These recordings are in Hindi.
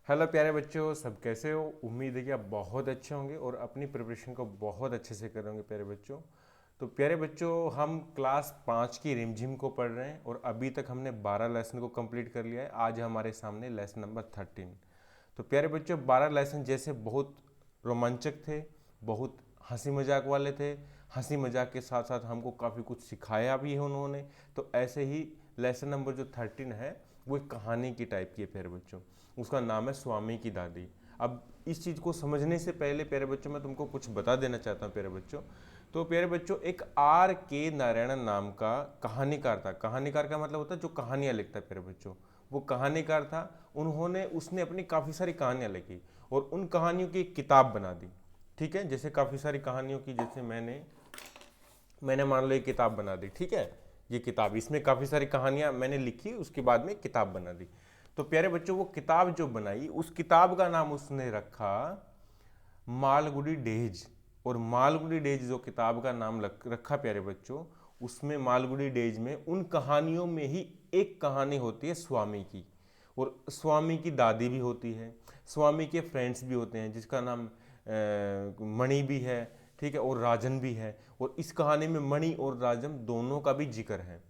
हेलो प्यारे बच्चों, सब कैसे हो? उम्मीद है कि आप बहुत अच्छे होंगे और अपनी प्रिपरेशन को बहुत अच्छे से करोगे प्यारे बच्चों। तो प्यारे बच्चों, हम क्लास 5 की रिमझिम को पढ़ रहे हैं और अभी तक हमने 12 लेसन को कंप्लीट कर लिया है। आज हमारे सामने लेसन नंबर 13। तो प्यारे बच्चों, 12 लेसन जैसे बहुत रोमांचक थे, बहुत हंसी मजाक वाले थे। हंसी मजाक के साथ साथ हमको काफ़ी कुछ सिखाया भी है उन्होंने। तो ऐसे ही लेसन नंबर जो 13 है वो एक कहानी की टाइप की है प्यारे बच्चों। उसका नाम है स्वामी की दादी। अब इस चीज़ को समझने से पहले प्यारे बच्चों मैं तुमको कुछ बता देना चाहता हूँ प्यारे बच्चों। तो प्यारे बच्चों, एक आर के नारायणन नाम का कहानीकार था। कहानीकार का मतलब होता है जो कहानियाँ लिखता है प्यारे बच्चों। वो कहानीकार था। उसने अपनी काफ़ी सारी कहानियाँ लिखी और उन कहानियों की एक किताब बना दी। ठीक है, जैसे काफ़ी सारी कहानियों की, जैसे मैंने मैंने मान लो एक किताब बना दी। ठीक है, ये किताब, इसमें काफ़ी सारी कहानियां मैंने लिखी, उसके बाद में किताब बना दी। तो प्यारे बच्चों, वो किताब जो बनाई, उस किताब का नाम उसने रखा मालगुडी डेज। और मालगुडी डेज जो किताब का नाम रखा प्यारे बच्चों, उसमें मालगुडी डेज में उन कहानियों में ही एक कहानी होती है स्वामी की। और स्वामी की दादी भी होती है, स्वामी के फ्रेंड्स भी होते हैं जिसका नाम मणि भी है। ठीक है, और राजन भी है। और इस कहानी में मणि और राजन दोनों का भी जिक्र है।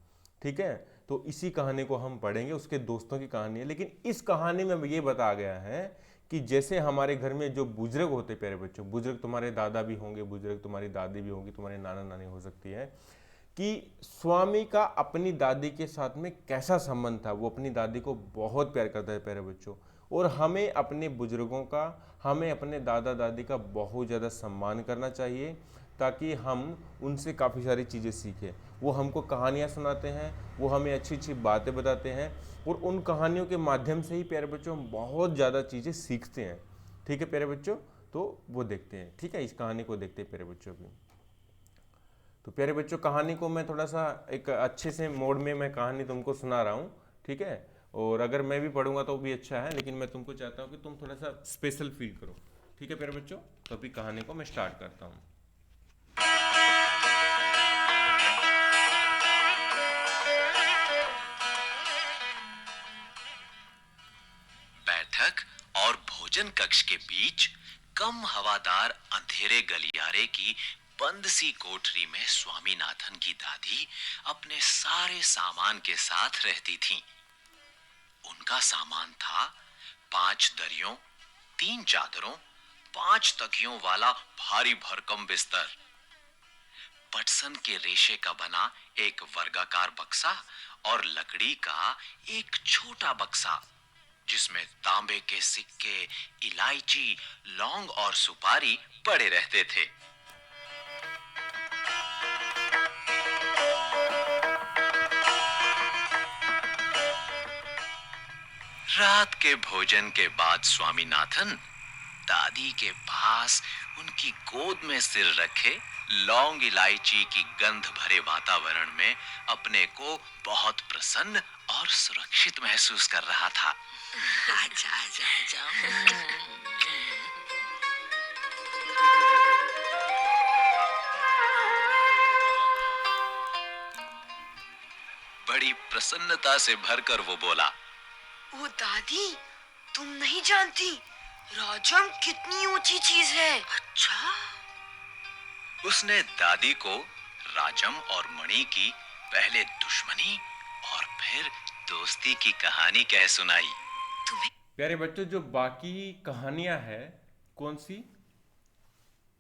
ठीक है, तो इसी कहानी को हम पढ़ेंगे, उसके दोस्तों की कहानी है। लेकिन इस कहानी में ये बताया गया है कि जैसे हमारे घर में जो बुजुर्ग होते हैं प्यारे बच्चों, बुजुर्ग तुम्हारे दादा भी होंगे, बुजुर्ग तुम्हारी दादी भी होंगी, तुम्हारे नाना नानी हो सकती है, कि स्वामी का अपनी दादी के साथ में कैसा संबंध था। वो अपनी दादी को बहुत प्यार करता है प्यारे बच्चों। और हमें अपने बुजुर्गों का, हमें अपने दादा दादी का बहुत ज़्यादा सम्मान करना चाहिए, ताकि हम उनसे काफ़ी सारी चीज़ें सीखें। वो हमको कहानियाँ सुनाते हैं, वो हमें अच्छी अच्छी बातें बताते हैं, और उन कहानियों के माध्यम से ही प्यारे बच्चों हम बहुत ज़्यादा चीज़ें सीखते हैं। ठीक है प्यारे बच्चों, तो वो देखते हैं। ठीक है, इस कहानी को देखते हैं प्यारे बच्चों भी। तो प्यारे बच्चों, कहानी को मैं थोड़ा सा एक अच्छे से मोड में मैं कहानी तुमको सुना रहा हूँ। ठीक है, और अगर मैं भी पढ़ूंगा तो भी अच्छा है, लेकिन मैं तुमको चाहता हूँ कि तुम थोड़ा सा स्पेशल फील करो। ठीक है प्यारे बच्चों, तो अभी कहानी को मैं स्टार्ट करता हूँ। बैठक और भोजन कक्ष के बीच कम हवादार अंधेरे गलियारे की बंद सी कोठरी में स्वामीनाथन की दादी अपने सारे सामान के साथ रहती थीं। उनका सामान था 5 दरियों, 3 चादरों, 5 तकियों वाला भारी भरकम बिस्तर, पटसन के रेशे का बना एक वर्गाकार बक्सा और लकड़ी का एक छोटा बक्सा जिसमें तांबे के सिक्के, इलायची, लौंग और सुपारी पड़े रहते थे। रात के भोजन के बाद स्वामीनाथन दादी के पास उनकी गोद में सिर रखे लौंग इलायची की गंध भरे वातावरण में अपने को बहुत प्रसन्न और सुरक्षित महसूस कर रहा था। आजा आजा आजा। बड़ी प्रसन्नता से भरकर वो बोला, ओ दादी, तुम नहीं जानती राजम कितनी ऊंची चीज है। अच्छा। उसने दादी को राजम और मणि की पहले दुश्मनी और फिर दोस्ती की कहानी कह सुनाई। तुम्हें प्यारे बच्चों, जो बाकी कहानियाँ हैं, कौन सी,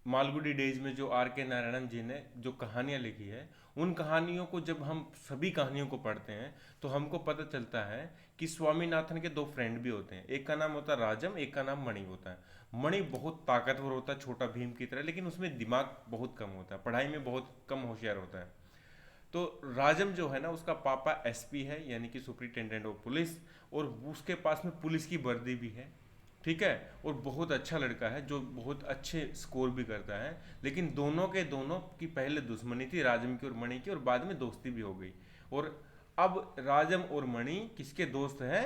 मालगुडी डेज में जो आर के नारायणन जी ने जो कहानियाँ लिखी है, उन कहानियों को जब हम सभी कहानियों को पढ़ते हैं तो हमको पता चलता है कि स्वामीनाथन के दो फ्रेंड भी होते हैं। एक का नाम होता है राजम, एक का नाम मणि होता है। मणि बहुत ताकतवर होता है, छोटा भीम की तरह, लेकिन उसमें दिमाग बहुत कम होता है, पढ़ाई में बहुत कम होशियार होता है। तो राजम जो है ना, उसका पापा एसपी है, यानी कि सुप्रिंटेंडेंट ऑफ पुलिस, और उसके पास में पुलिस की वर्दी भी है। ठीक है, और बहुत अच्छा लड़का है जो बहुत अच्छे स्कोर भी करता है। लेकिन दोनों के दोनों की पहले दुश्मनी थी, राजम की और मणि की, और बाद में दोस्ती भी हो गई। और अब राजम और मणि किसके दोस्त हैं?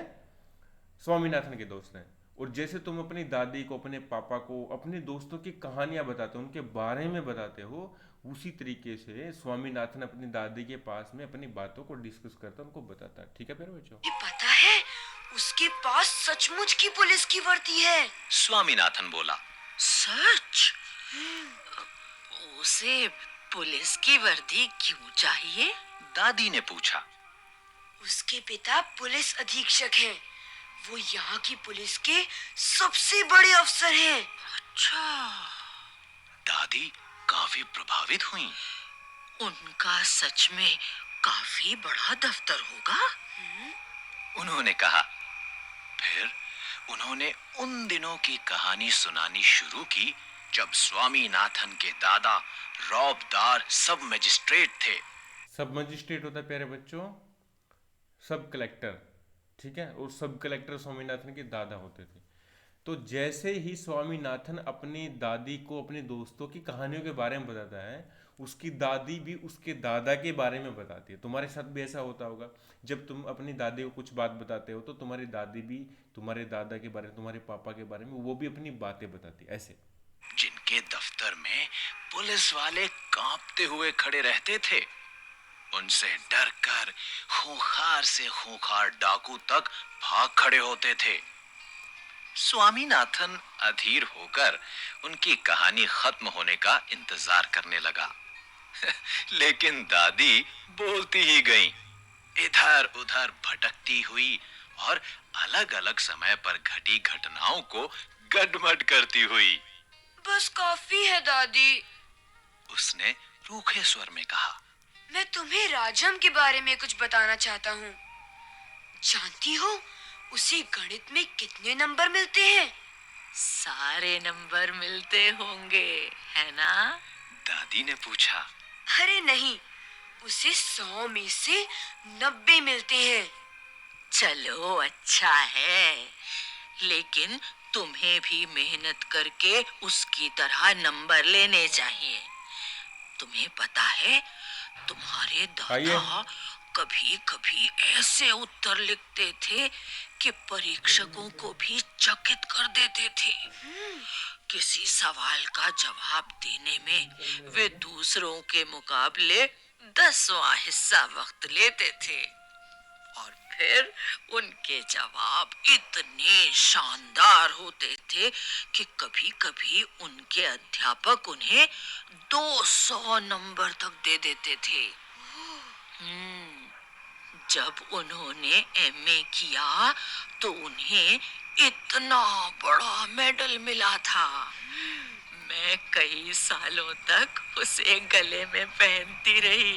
स्वामीनाथन के दोस्त हैं। और जैसे तुम अपनी दादी को, अपने पापा को, अपने दोस्तों की कहानियां बताते हो, उनके बारे में बताते हो, उसी तरीके से स्वामीनाथन अपनी दादी के पास में अपनी बातों को डिस्कस करता है, उनको बताता है। ठीक है प्यारे बच्चों? पता है उसके पास सचमुच की पुलिस की वर्दी है। स्वामीनाथन बोला। सच? उसे पुलिस की वर्दी क्यों चाहिए? दादी ने पूछा। उसके पिता पुलिस अधीक्षक हैं। वो यहाँ की पुलिस के सबसे बड़े अफसर हैं। अच्छा, दादी काफी प्रभावित हुई। उनका सच में काफी बड़ा दफ्तर होगा। उन्होंने कहा। फिर उन्होंने उन दिनों की कहानी सुनानी शुरू की जब स्वामीनाथन के दादा रौबदार सब मजिस्ट्रेट थे। सब मजिस्ट्रेट होता है प्यारे बच्चों, सब कलेक्टर, ठीक है। और सब कलेक्टर स्वामीनाथन के दादा होते थे। तो जैसे ही स्वामीनाथन अपनी दादी को अपने दोस्तों की कहानियों के बारे में बताता है, उसकी दादी भी उसके दादा के बारे में बताती है। तुम्हारे साथ भी ऐसा होता होगा, जब तुम अपनी दादी को कुछ बात बताते हो तो तुम्हारी दादी भी तुम्हारे दादा के बारे में, तुम्हारे पापा के बारे में, वो भी अपनी बातें बताती है ऐसे। जिनके दफ्तर में पुलिस वाले कांपते हुए खड़े रहते थे, उनसे डरकर खूंखार से खूंखार डाकू तक भाग खड़े होते थे। स्वामीनाथन अधीर होकर उनकी कहानी खत्म होने का इंतजार करने लगा। लेकिन दादी बोलती ही गईं, इधर उधर भटकती हुई और अलग अलग समय पर घटी घटनाओं को गडमड करती हुई। बस काफी है दादी। उसने रूखे स्वर में कहा। मैं तुम्हें राजम के बारे में कुछ बताना चाहता हूँ। जानती हो उसे गणित में कितने नंबर मिलते हैं? सारे नंबर मिलते होंगे, है ना? दादी ने पूछा। अरे नहीं, उसे 100 में से 90 मिलते हैं। चलो अच्छा है, लेकिन तुम्हें भी मेहनत करके उसकी तरह नंबर लेने चाहिए। तुम्हें पता है, तुम्हारे दादा कभी कभी ऐसे उत्तर लिखते थे कि परीक्षकों को भी चकित कर देते थे। किसी सवाल का जवाब देने में वे दूसरों के मुकाबले 10वां हिस्सा वक्त लेते थे, और फिर उनके जवाब इतने शानदार होते थे कि कभी-कभी उनके अध्यापक उन्हें 200 नंबर तक दे देते थे। जब उन्होंने एमए किया तो उन्हें इतना बड़ा मेडल मिला था। मैं कई सालों तक उसे गले में पहनती रही।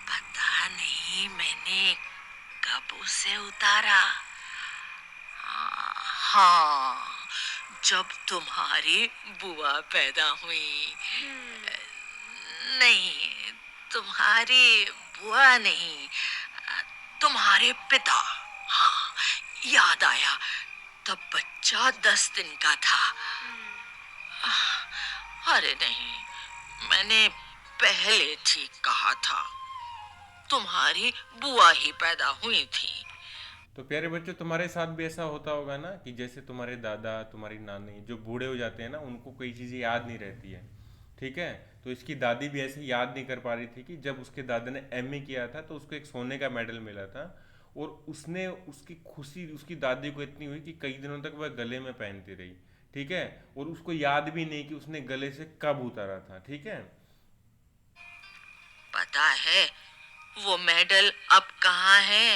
पता नहीं मैंने कब उसे उतारा। हाँ, जब तुम्हारी बुआ पैदा हुई। नहीं, तुम्हारी बुआ नहीं, तुम्हारे पिता। हाँ, याद आया, तब बच्चा 10 दिन का था। अरे नहीं, मैंने पहले ठीक कहा था, तुम्हारी बुआ ही पैदा हुई थी। तो प्यारे बच्चों, तुम्हारे साथ भी ऐसा होता होगा ना कि जैसे तुम्हारे दादा, तुम्हारी नानी जो बूढ़े हो जाते हैं ना, उनको कोई चीज़ें याद नहीं रहती है, ठीक है। तो इसकी दादी भी ऐसे याद नहीं कर पा रही थी कि जब उसके दादा ने एमए किया था तो उसको एक सोने का मेडल मिला था, और उसने उसकी खुशी उसकी दादी को इतनी हुई कि कई दिनों तक वह गले में पहनती रही, ठीक है। और उसको याद भी नहीं कि उसने गले से कब उतारा था, ठीक है। पता है वो मेडल अब कहाँ है?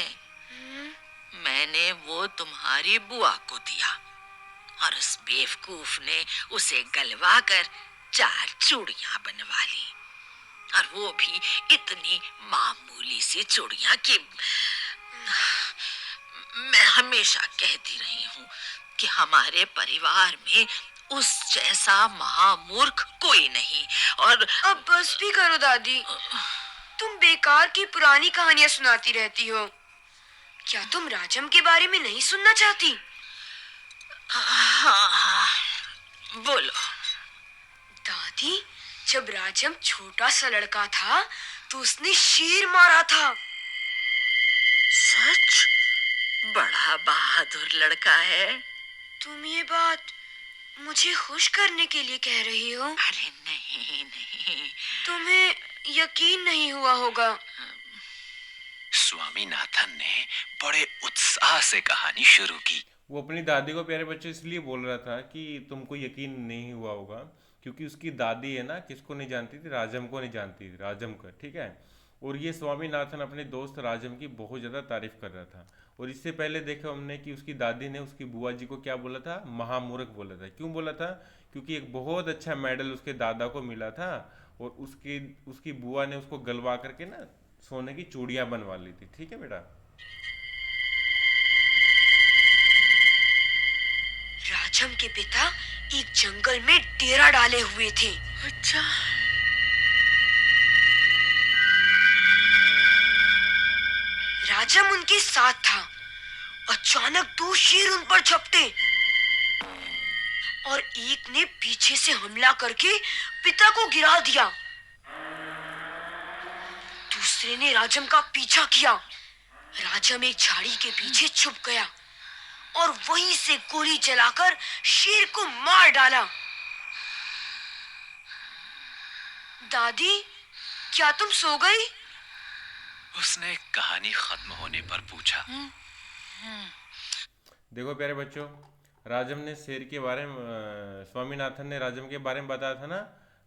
मैंने वो तुम्हारी बुआ को दिया, और उस बेवकूफ ने उसे गलवा कर 4 चूड़ियां बनवा ली, और वो भी इतनी मामूली सी चूड़ियां कि मैं हमेशा कहती रही हूँ कि हमारे परिवार में उस जैसा महामूर्ख कोई नहीं। और अब बस भी करो दादी, तुम बेकार की पुरानी कहानियां सुनाती रहती हो। क्या तुम राजम के बारे में नहीं सुनना चाहती? हाँ, बोलो। दादी, जब राजम छोटा सा लड़का था तो उसने शेर मारा था। सच? बड़ा बहादुर लड़का है। तुम ये बात मुझे खुश करने के लिए कह रही हो? अरे नहीं नहीं, तुम्हें यकीन नहीं हुआ होगा। स्वामीनाथन ने बड़े उत्साह उत्साह से कहानी शुरू की। वो अपनी दादी को प्यारे बच्चों इसलिए बोल रहा था कि तुमको यकीन नहीं हुआ होगा, क्योंकि उसकी दादी है ना, किसको नहीं जानती थी, राजम को नहीं जानती थी, राजम का, ठीक है। और ये स्वामीनाथन अपने दोस्त राजम की बहुत ज़्यादा तारीफ कर रहा था। और इससे पहले देखा हमने कि उसकी दादी ने उसकी बुआ जी को क्या बोला था, महामूर्ख बोला था। क्यों बोला था? क्योंकि एक बहुत अच्छा मेडल उसके दादा को मिला था, और उसकी उसकी बुआ ने उसको गलवा करके ना सोने की चूड़ियाँ बनवा ली थी, ठीक है बेटा। राजम के पिता एक जंगल में डेरा डाले हुए थे। अच्छा। राजम उनके साथ था। अचानक दो शेर उन पर झपटे और एक ने पीछे से हमला करके पिता को गिरा दिया। दूसरे ने राजम का पीछा किया। राजम एक झाड़ी के पीछे छुप गया और वहीं से गोली चलाकर शेर को मार डाला। दादी, क्या तुम सो गई? उसने कहानी खत्म होने पर पूछा। देखो प्यारे बच्चों, राजम ने शेर के बारे में स्वामीनाथन ने राजम के बारे में बताया था ना,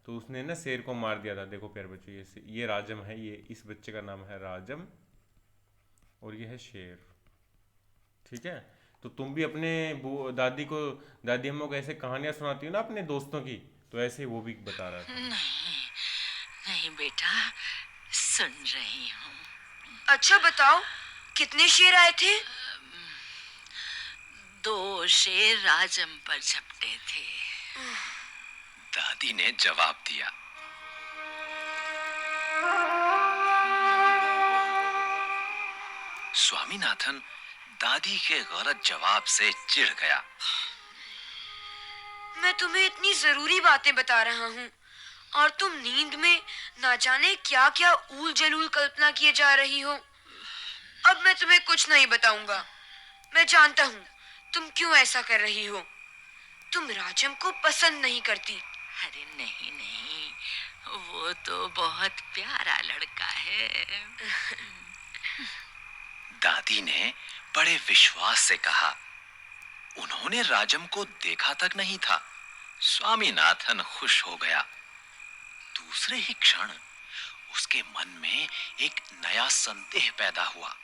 तो उसने ना शेर को मार दिया था। देखो प्यारे बच्चों, ये राजम है, ये इस बच्चे का नाम है राजम, और ये है शेर, ठीक है। तो तुम भी अपने दादी अम्मा को ऐसे कहानियां सुनाती हो ना अपने दोस्तों की, तो ऐसे ही वो भी बता रहा था। नहीं बेटा, सुन रही हूँ। अच्छा बताओ, कितने शेर आए थे? 2 शेर राजम पर झपटे थे। दादी ने जवाब दिया। स्वामीनाथन दादी के गलत जवाब से चिढ़ गया। मैं तुम्हें इतनी जरूरी बातें बता रहा हूँ और तुम नींद में ना जाने क्या क्या ऊल जलूल कल्पना किए जा रही हो। अब मैं तुम्हें कुछ नहीं बताऊंगा। मैं जानता हूँ तुम क्यों ऐसा कर रही हो। तुम राजम को पसंद नहीं करती। अरे नहीं नहीं, वो तो बहुत प्यारा लड़का है। दादी ने बड़े विश्वास से कहा। उन्होंने राजम को देखा तक नहीं था। स्वामीनाथन खुश हो गया। दूसरे ही क्षण उसके मन में एक नया संदेह पैदा हुआ।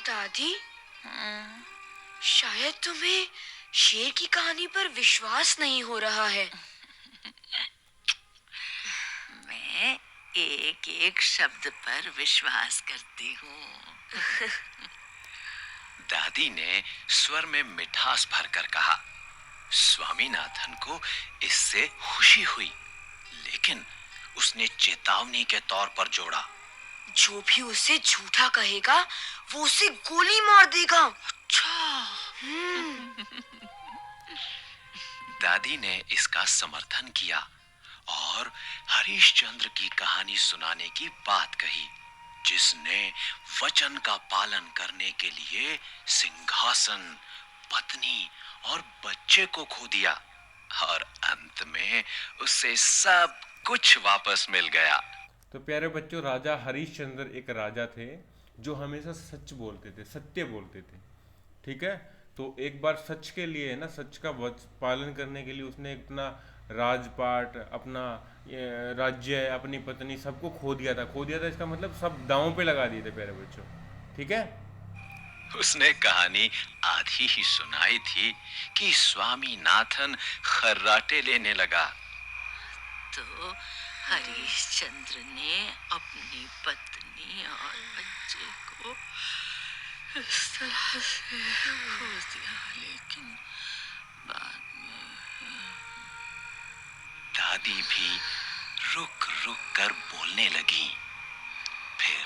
दादी, शायद तुम्हें शेर की कहानी पर विश्वास नहीं हो रहा है। मैं एक एक शब्द पर विश्वास करती हूँ। दादी ने स्वर में मिठास भरकर कहा। स्वामीनाथन को इससे खुशी हुई, लेकिन उसने चेतावनी के तौर पर जोड़ा। जो भी उसे झूठा कहेगा वो उसे गोली मार देगा। अच्छा। दादी ने इसका समर्थन किया और हरिश्चंद्र की कहानी सुनाने की बात कही, जिसने वचन का पालन करने के लिए सिंहासन, पत्नी और बच्चे को खो दिया, और अंत में उसे सब कुछ वापस मिल गया। तो प्यारे बच्चों, राजा हरिश्चंद्र एक राजा थे जो हमेशा सच बोलते थे, सत्य बोलते थे, ठीक है। तो एक बार सच के लिए ना, सच का पालन करने के लिए उसने अपना राजपाट, अपना राज्य, अपनी पत्नी, सबको खो दिया था। खो दिया था इसका मतलब सब दांव पे लगा दिए थे प्यारे बच्चों, ठीक है। उसने कहानी आधी ही सुनाई थी कि स्वामीनाथन खर्राटे लेने लगा। तो हरिश्चंद्र ने अपनी पत्नी और बच्चे को इस तरह से खो दिया, लेकिन बाद में दादी भी रुक रुक कर बोलने लगी। फिर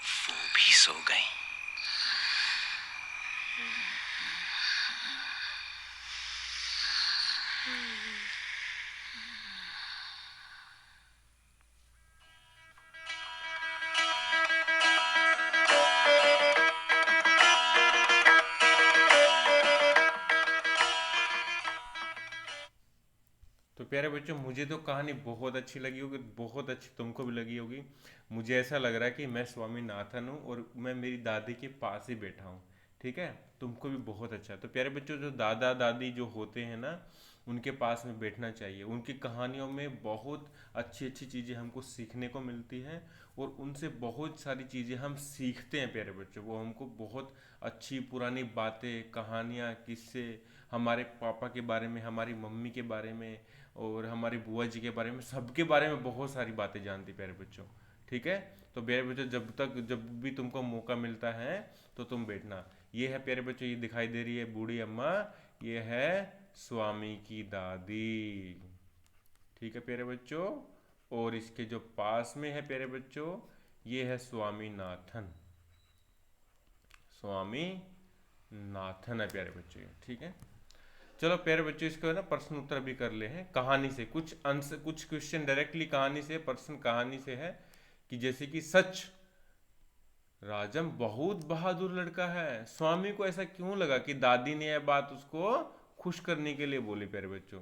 वो भी सो गई। तो प्यारे बच्चों, मुझे तो कहानी बहुत अच्छी लगी होगी, बहुत अच्छी तुमको भी लगी होगी। मुझे ऐसा लग रहा है कि मैं स्वामीनाथन हूँ और मैं मेरी दादी के पास ही बैठा हूँ। ठीक है, तुमको भी बहुत अच्छा। तो प्यारे बच्चों, जो दादा दादी जो होते हैं ना, उनके पास में बैठना चाहिए। उनकी कहानियों में बहुत अच्छी अच्छी चीज़ें हमको सीखने को मिलती हैं और उनसे बहुत सारी चीज़ें हम सीखते हैं प्यारे बच्चों। वो हमको बहुत अच्छी पुरानी बातें, कहानियाँ, किस्से, हमारे पापा के बारे में, हमारी मम्मी के बारे में और हमारी बुआ जी के बारे में, सबके बारे में बहुत सारी बातें जानती प्यारे बच्चों। ठीक है, तो प्यारे बच्चों, जब भी तुमको मौका मिलता है तो तुम बैठना। ये है प्यारे बच्चों, ये दिखाई दे रही है बूढ़ी अम्मा, ये है स्वामी की दादी। ठीक है प्यारे बच्चों, और इसके जो पास में है प्यारे बच्चों, ये है स्वामी नाथन। स्वामी नाथन है प्यारे बच्चों ये। ठीक है, चलो प्यारे बच्चों, इसको है ना प्रश्न उत्तर भी कर ले हैं कहानी से। कुछ आंसर, कुछ क्वेश्चन डायरेक्टली कहानी से, प्रश्न कहानी से है कि जैसे कि सच, राजम बहुत बहादुर लड़का है। स्वामी को ऐसा क्यों लगा कि दादी ने यह बात उसको खुश करने के लिए बोली प्यारे बच्चों?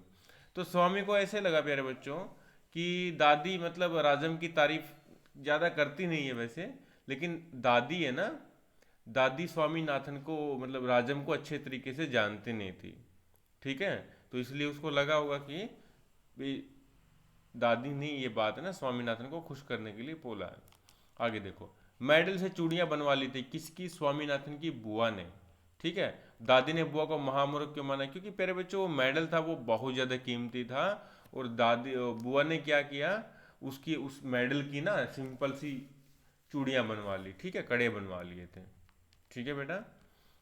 तो स्वामी को ऐसे लगा प्यारे बच्चों कि दादी मतलब राजम की तारीफ ज़्यादा करती नहीं है वैसे, लेकिन दादी है ना, दादी स्वामीनाथन को मतलब राजम को अच्छे तरीके से जानती नहीं थी। ठीक है, तो इसलिए उसको लगा होगा कि भी दादी ने ये बात है ना स्वामीनाथन को खुश करने के लिए बोला है। आगे देखो, मेडल से चूड़ियां बनवा ली थी किसकी? स्वामीनाथन की बुआ ने। ठीक है, दादी ने बुआ को महामूर्ख क्यों माना? क्योंकि प्यारे बच्चों, वो मेडल था वो बहुत ज़्यादा कीमती था, और दादी बुआ ने क्या किया, उसकी उस मेडल की ना सिंपल सी चूड़ियां बनवा ली। ठीक है, कड़े बनवा लिए थे। ठीक है बेटा,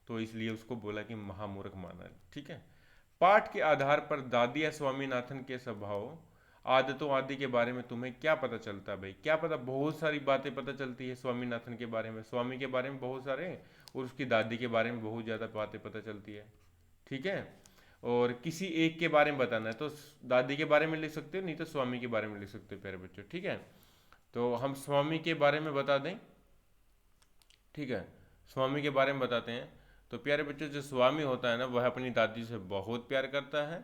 तो इसलिए उसको बोला कि महामूर्ख माना। ठीक है, पाठ के आधार पर दादी या स्वामीनाथन के स्वभाव, आदतों आदि के बारे में तुम्हें क्या पता चलता है भाई? क्या पता, बहुत सारी बातें पता चलती है स्वामीनाथन के बारे में, स्वामी के बारे में बहुत सारे, और उसकी दादी के बारे में बहुत ज़्यादा बातें पता चलती है। ठीक है, और किसी एक के बारे में बताना है तो दादी के बारे में लिख सकते हो, नहीं तो स्वामी के बारे में लिख सकते हो प्यारे बच्चों। ठीक है, तो हम स्वामी के बारे में बता दें। ठीक है, स्वामी के बारे में बताते हैं। तो प्यारे बच्चों, जो स्वामी होता है ना, वह अपनी दादी से बहुत प्यार करता है।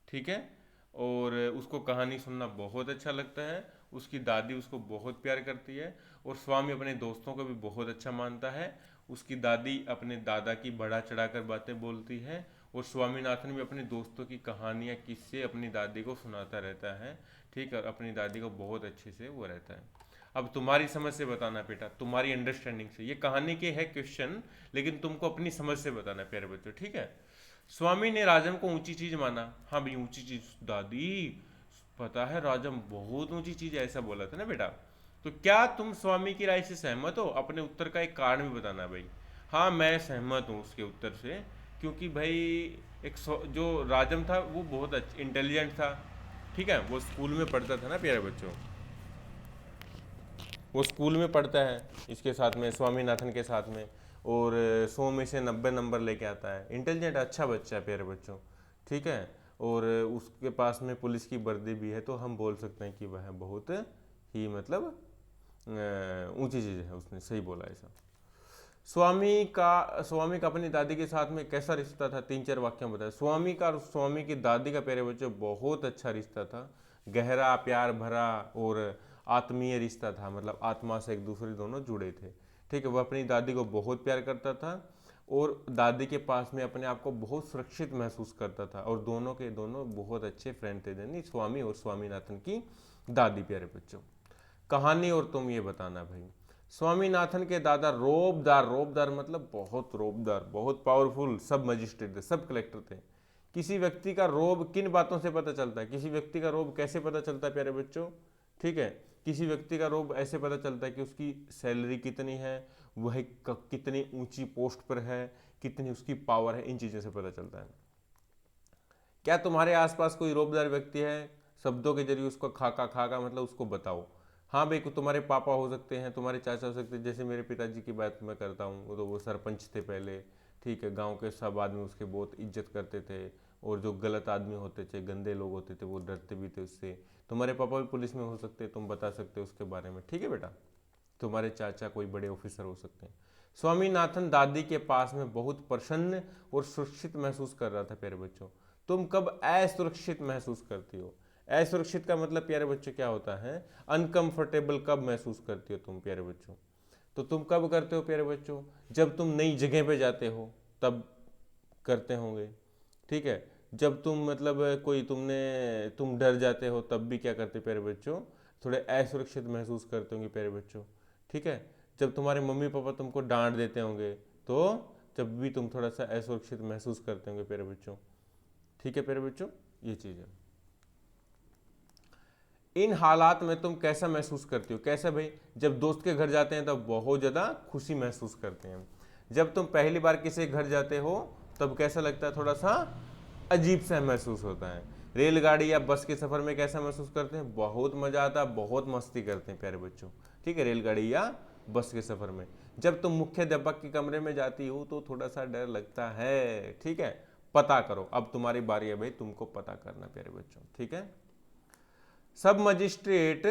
ठीक है, और उसको कहानी सुनना बहुत अच्छा लगता है। उसकी दादी उसको बहुत प्यार करती है, और स्वामी अपने दोस्तों को भी बहुत अच्छा मानता है। उसकी दादी अपने दादा की बढ़ा चढ़ाकर बातें बोलती है, और स्वामीनाथन भी अपने दोस्तों की कहानियाँ, किस्से अपनी दादी को सुनाता रहता है। ठीक है, अपनी दादी को बहुत अच्छे से वो रहता है। अब तुम्हारी समझ से बताना बेटा, तुम्हारी अंडरस्टैंडिंग से। ये कहानी के है क्वेश्चन, लेकिन तुमको अपनी समझ से बताना है प्यारे बच्चों। ठीक है, स्वामी ने राजम को ऊंची चीज माना। हाँ भाई, ऊंची चीज दादी, पता है राजम बहुत ऊंची चीज है, ऐसा बोला था ना बेटा। तो क्या तुम स्वामी की राय से सहमत हो? अपने उत्तर का एक कारण भी बताना भाई। हाँ, मैं सहमत हूँ उसके उत्तर से, क्योंकि भाई जो राजम था वो बहुत इंटेलिजेंट था। ठीक है, वो स्कूल में पढ़ता था ना प्यारे बच्चों, वो स्कूल में पढ़ता है इसके साथ में, स्वामीनाथन के साथ में, और 100 में से 90 नंबर लेके आता है। इंटेलिजेंट, अच्छा बच्चा है प्यारे बच्चों। ठीक है, और उसके पास में पुलिस की वर्दी भी है, तो हम बोल सकते हैं कि वह बहुत ही मतलब ऊंची चीज़ है। उसने सही बोला ऐसा। स्वामी का अपनी दादी के साथ में कैसा रिश्ता था? 3-4 वाक्य बताए। स्वामी का और स्वामी की दादी का प्यारे बच्चों बहुत अच्छा रिश्ता था, गहरा, प्यार भरा और आत्मीय रिश्ता था। मतलब आत्मा से एक दूसरे दोनों जुड़े थे। ठीक है, वह अपनी दादी को बहुत प्यार करता था, और दादी के पास में अपने आप को बहुत सुरक्षित महसूस करता था, और दोनों के दोनों बहुत अच्छे फ्रेंड थे, यानी स्वामी और स्वामीनाथन की दादी। प्यारे बच्चों, कहानी और तुम ये बताना भाई। स्वामीनाथन के दादा रोबदार, रोबदार मतलब बहुत रोबदार, बहुत पावरफुल सब मजिस्ट्रेट थे, सब कलेक्टर थे। किसी व्यक्ति का रोब किन बातों से पता चलता है? किसी व्यक्ति का रोब कैसे पता चलता है प्यारे बच्चों? ठीक है, किसी व्यक्ति का रोब ऐसे पता चलता है कि उसकी सैलरी कितनी है, वह कितनी ऊंची पोस्ट पर है, कितनी उसकी पावर है, इन चीज़ों से पता चलता है। क्या तुम्हारे आसपास कोई रोबदार व्यक्ति है? शब्दों के जरिए उसको खाका, खाका मतलब उसको बताओ। हाँ भाई, तुम्हारे पापा हो सकते हैं, तुम्हारे चाचा हो सकते हैं। जैसे मेरे पिताजी की बात मैं करता हूँ, तो वो सरपंच थे पहले। ठीक है, गांव के सब आदमी उसके बहुत इज्जत करते थे, और जो गलत आदमी होते थे, गंदे लोग होते थे, वो डरते भी थे उससे। तुम्हारे पापा भी पुलिस में हो सकते हैं, तुम बता सकते हो उसके बारे में। ठीक है बेटा, तुम्हारे चाचा कोई बड़े ऑफिसर हो सकते हैं। स्वामीनाथन दादी के पास में बहुत प्रसन्न और सुरक्षित महसूस कर रहा था प्यारे बच्चों। तुम कब असुरक्षित महसूस करती हो? असुरक्षित का मतलब प्यारे बच्चों क्या होता है? अनकंफर्टेबल कब महसूस करती हो तुम प्यारे बच्चों? तो तुम कब करते हो प्यारे बच्चों? जब तुम नई जगह पे जाते हो तब करते होंगे, ठीक है। जब तुम मतलब तुम डर जाते हो तब भी क्या करते प्यारे बच्चों? थोड़े असुरक्षित महसूस करते होंगे प्यारे बच्चों, ठीक है। जब तुम्हारे मम्मी पापा तुमको डांट देते होंगे तो जब भी तुम थोड़ा सा असुरक्षित महसूस करते होंगे प्यारे बच्चों, ठीक है प्यारे बच्चों, ये चीज़ है। इन हालात में तुम कैसा महसूस करती हो? कैसा भाई? जब दोस्त के घर जाते हैं तब बहुत ज़्यादा खुशी महसूस करते हैं। जब तुम पहली बार किसी के घर जाते हो तब कैसा लगता है? थोड़ा सा अजीब सा महसूस होता है। रेलगाड़ी या बस के सफ़र में कैसा महसूस करते हैं? बहुत मज़ा आता है, बहुत मस्ती करते हैं प्यारे बच्चों, ठीक है, रेलगाड़ी या बस के सफ़र में। जब तुम मुख्याध्यापक के कमरे में जाती हो तो थोड़ा सा डर लगता है, ठीक है। पता करो, अब तुम्हारी बारी है भाई, तुमको पता करना प्यारे बच्चों, ठीक है। सब मजिस्ट्रेट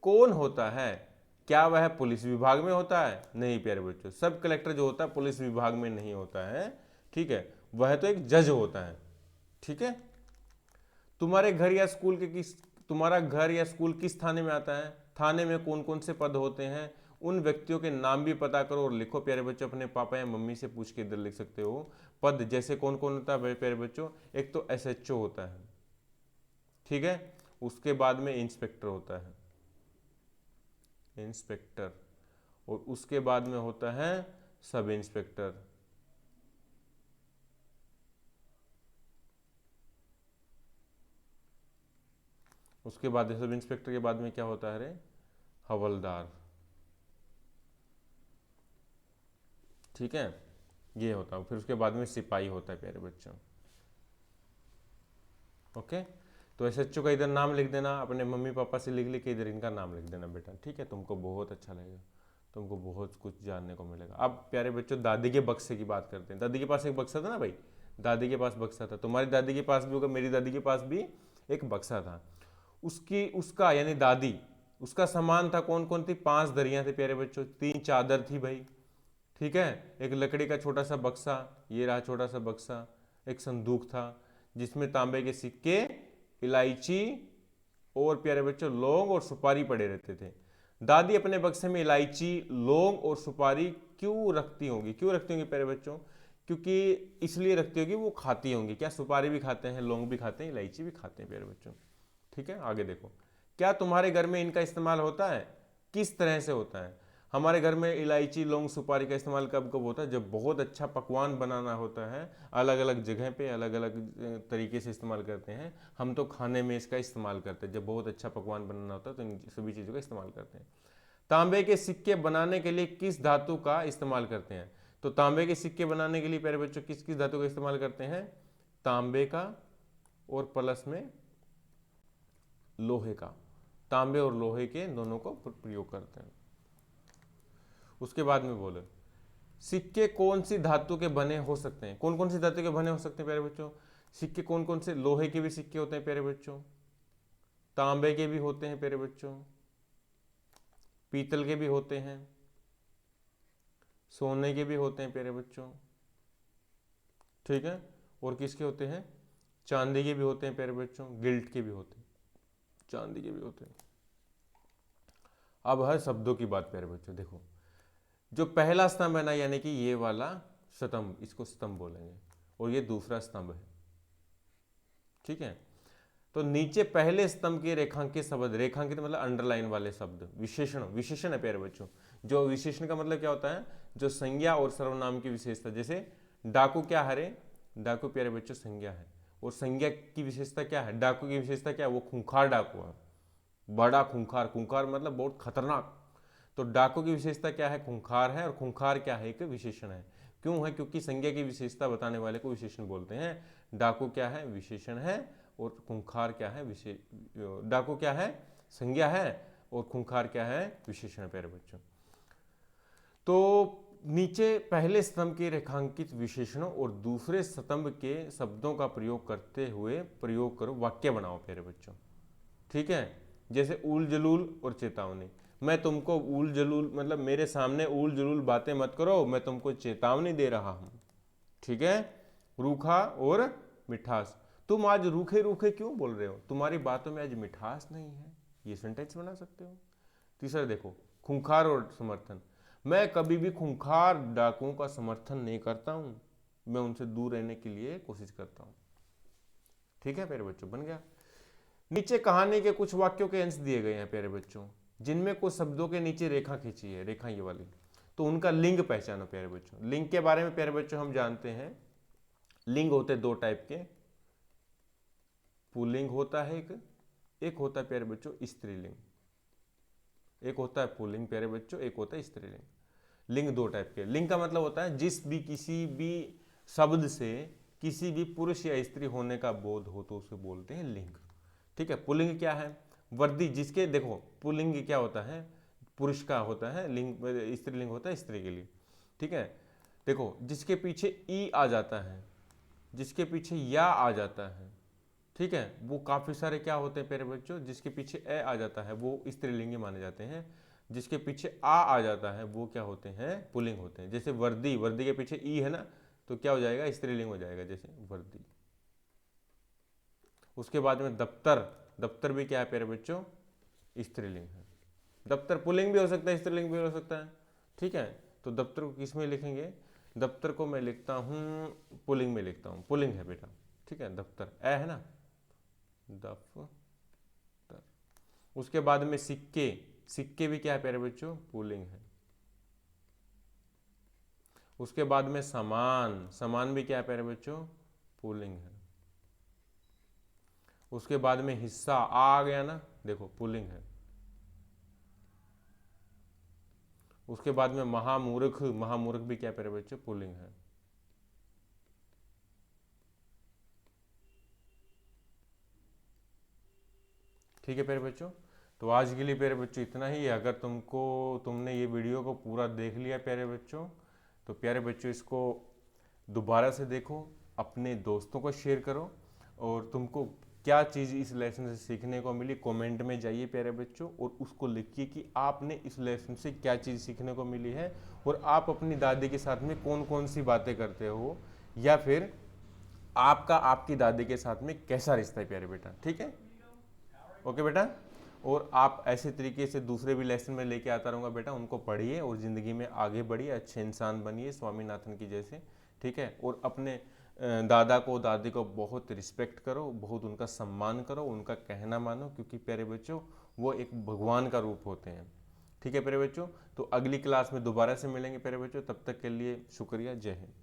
कौन होता है? क्या वह पुलिस विभाग में होता है? नहीं प्यारे बच्चों, सब कलेक्टर जो होता है पुलिस विभाग में नहीं होता है, ठीक है, वह तो एक जज होता है, ठीक है। तुम्हारे घर या स्कूल के तुम्हारा घर या स्कूल किस थाने में आता है? थाने में कौन कौन से पद होते हैं? उन व्यक्तियों के नाम भी पता करो और लिखो प्यारे बच्चों। अपने पापा या मम्मी से पूछ के इधर लिख सकते हो। पद जैसे कौन कौन होता है प्यारे बच्चों? एक तो SHO होता है, ठीक है, उसके बाद में इंस्पेक्टर होता है, इंस्पेक्टर, और उसके बाद में होता है सब इंस्पेक्टर, उसके बाद सब इंस्पेक्टर के बाद में क्या होता है रे? हवलदार, ठीक है, ये होता है। फिर उसके बाद में सिपाही होता है प्यारे बच्चों, ओके। तो SHO का इधर नाम लिख देना, अपने मम्मी पापा से लिख के इधर इनका नाम लिख देना बेटा, ठीक है। तुमको बहुत अच्छा लगेगा, तुमको बहुत कुछ जानने को मिलेगा। अब प्यारे बच्चों दादी के बक्से की बात करते हैं। दादी के पास एक बक्सा था ना भाई, दादी के पास बक्सा था, तुम्हारी दादी के पास भी होगा, मेरी दादी के पास भी एक बक्सा था। उसका यानी दादी, उसका सामान था, कौन कौन थी? 5 दरियां थे प्यारे बच्चों, 3 चादर थी भाई, ठीक है, एक लकड़ी का छोटा सा बक्सा, ये रहा छोटा सा बक्सा, एक संदूक था जिसमें तांबे के सिक्के, इलायची और प्यारे बच्चों लौंग और सुपारी पड़े रहते थे। दादी अपने बक्से में इलायची, लौंग और सुपारी क्यों रखती होंगी? क्यों रखती होंगी प्यारे बच्चों? क्योंकि इसलिए रखती होगी, वो खाती होंगी। क्या सुपारी भी खाते हैं, लौंग भी खाते हैं, इलायची भी खाते हैं प्यारे बच्चों, ठीक है। आगे देखो, क्या तुम्हारे घर में इनका इस्तेमाल होता है? किस तरह से होता है? हमारे घर में इलायची, लौंग, सुपारी का इस्तेमाल कब कब होता है? जब बहुत अच्छा पकवान बनाना होता है, अलग अलग जगह पे अलग अलग तरीके से इस्तेमाल करते हैं। हम तो खाने में इसका इस्तेमाल करते हैं, जब बहुत अच्छा पकवान बनाना होता है तो इन सभी चीज़ों का इस्तेमाल करते हैं। तांबे के सिक्के बनाने के लिए किस धातु का इस्तेमाल करते हैं? तो तांबे के सिक्के बनाने के लिए प्यारे बच्चों किस किस धातु का इस्तेमाल करते हैं? तांबे का और प्लस में लोहे का, तांबे और लोहे के दोनों को प्रयोग करते हैं। उसके बाद में बोले सिक्के कौन सी धातु के बने हो सकते हैं? कौन कौन सी धातु के बने हो सकते हैं प्यारे बच्चों? सिक्के कौन कौन से? लोहे के भी सिक्के होते हैं प्यारे बच्चों, तांबे के भी होते हैं प्यारे बच्चों, पीतल के भी होते हैं, सोने के भी होते हैं प्यारे बच्चों, ठीक है, और किसके होते हैं? चांदी के भी होते हैं प्यारे बच्चों, गिल्ट के भी होते हैं, चांदी के भी होते हैं। अब है शब्दों की बात प्यारे बच्चों। देखो, जो पहला स्तंभ है ना, यानी कि ये वाला स्तंभ, इसको स्तंभ बोलेंगे, और ये दूसरा स्तंभ है, ठीक है। तो नीचे पहले स्तंभ के रेखांकित शब्द, रेखांकित मतलब अंडरलाइन वाले शब्द, विशेषण, विशेषण है प्यारे बच्चों। जो विशेषण का मतलब क्या होता है? जो संज्ञा और सर्वनाम की विशेषता। जैसे डाकू क्या है रे? डाकू प्यारे बच्चों संज्ञा है, और संज्ञा की विशेषता क्या है? डाकू की विशेषता क्या है? वो खूंखार डाकू है, बड़ा खूंखार, खूंखार मतलब बहुत खतरनाक। तो डाकू की विशेषता क्या है? खूंखार है, और खूंखार क्या है? एक विशेषण है। क्यों है? क्योंकि संज्ञा की विशेषता बताने वाले को विशेषण बोलते हैं। डाकू क्या है? विशेषण है, और खूंखार क्या है? डाकू क्या है? संज्ञा है, और खूंखार क्या है? विशेषण है प्यारे बच्चों। तो नीचे पहले स्तंभ के रेखांकित विशेषणों और दूसरे स्तंभ के शब्दों का प्रयोग करते हुए प्रयोग करो, वाक्य बनाओ प्यारे बच्चों, ठीक है। जैसे ऊल जलूल और चेतावनी। मैं तुमको ऊल जलूल मतलब मेरे सामने ऊल जलूल बातें मत करो, मैं तुमको चेतावनी दे रहा हूं, ठीक है। रूखा और मिठास। तुम आज रूखे रूखे क्यों बोल रहे हो? तुम्हारी बातों में आज मिठास नहीं है। ये सेंटेंस बना सकते हो। तीसरा देखो, खूंखार और समर्थन। मैं कभी भी खूंखार डाकुओं का समर्थन नहीं करता हूँ, मैं उनसे दूर रहने के लिए कोशिश करता हूँ। ठीक है प्यारे बच्चों, बन गया। नीचे कहानी के कुछ वाक्यों के अंश दिए गए हैं प्यारे बच्चों, जिनमें कुछ शब्दों के नीचे रेखा खींची है, रेखा ये वाली, तो उनका लिंग पहचानो प्यारे बच्चों। लिंग के बारे में प्यारे बच्चों हम जानते हैं, लिंग होते दो टाइप के, पुल्लिंग होता है एक होता है प्यारे बच्चों स्त्रीलिंग। एक होता है पुल्लिंग प्यारे बच्चों, एक होता है स्त्रीलिंग। लिंग दो टाइप के। लिंग का मतलब होता है किसी भी शब्द से किसी भी पुरुष या स्त्री होने का बोध हो तो उसे बोलते हैं लिंग। ठीक है। पुल्लिंग क्या है? वर्दी, जिसके देखो पुल्लिंग क्या होता है, पुरुष का होता है, लिंग स्त्रीलिंग होता है स्त्री के लिए। ठीक है। देखो जिसके पीछे ई आ जाता है, जिसके पीछे या आ जाता है, ठीक है, वो काफी सारे क्या होते हैं प्यारे बच्चों, जिसके पीछे ए आ जाता है वो स्त्रीलिंगी माने जाते हैं, जिसके पीछे आ जाता है वो क्या होते हैं, पुल्लिंग होते हैं। जैसे वर्दी, वर्दी के पीछे ई है ना, तो क्या हो जाएगा, स्त्रीलिंग हो जाएगा, जैसे वर्दी। उसके बाद में दफ्तर, दफ्तर भी क्या है प्यारे बच्चों, स्त्रीलिंग है। दफ्तर पुल्लिंग भी हो सकता है, स्त्रीलिंग भी हो सकता है। ठीक है। तो दफ्तर को किस में लिखेंगे, दफ्तर को मैं लिखता हूँ पुल्लिंग में लिखता हूँ, पुल्लिंग है बेटा। ठीक है। दफ्तर ए है ना, दफ्तर। उसके बाद में सिक्के, सिक्के भी क्या है प्यारे बच्चों, पुल्लिंग है। उसके बाद में सामान, सामान भी क्या है प्यारे बच्चों, पुल्लिंग है। उसके बाद में हिस्सा आ गया ना, देखो पुल्लिंग है। उसके बाद में महामूर्ख, महामूर्ख भी क्या प्यारे बच्चों, पुल्लिंग है। ठीक है प्यारे बच्चों। तो आज के लिए प्यारे बच्चों इतना ही। अगर तुमने ये वीडियो को पूरा देख लिया प्यारे बच्चों, तो प्यारे बच्चों इसको दोबारा से देखो, अपने दोस्तों को शेयर करो, और तुमको क्या चीज़ इस लेसन से सीखने को मिली कमेंट में जाइए प्यारे बच्चों, और उसको लिखिए कि आपने इस लेसन से क्या चीज़ सीखने को मिली है, और आप अपनी दादी के साथ में कौन कौन सी बातें करते हो, या फिर आपका आपकी दादी के साथ में कैसा रिश्ता है प्यारे बेटा। ठीक है, ओके बेटा। और आप ऐसे तरीके से दूसरे भी लेसन में लेके आता रहूँगा बेटा, उनको पढ़िए और ज़िंदगी में आगे बढ़िए, अच्छे इंसान बनिए स्वामीनाथन की जैसे। ठीक है। और अपने दादा को दादी को बहुत रिस्पेक्ट करो, बहुत उनका सम्मान करो, उनका कहना मानो, क्योंकि प्यारे बच्चों वो एक भगवान का रूप होते हैं। ठीक है प्यारे बच्चों। तो अगली क्लास में दोबारा से मिलेंगे प्यारे बच्चों, तब तक के लिए शुक्रिया, जय हिंद।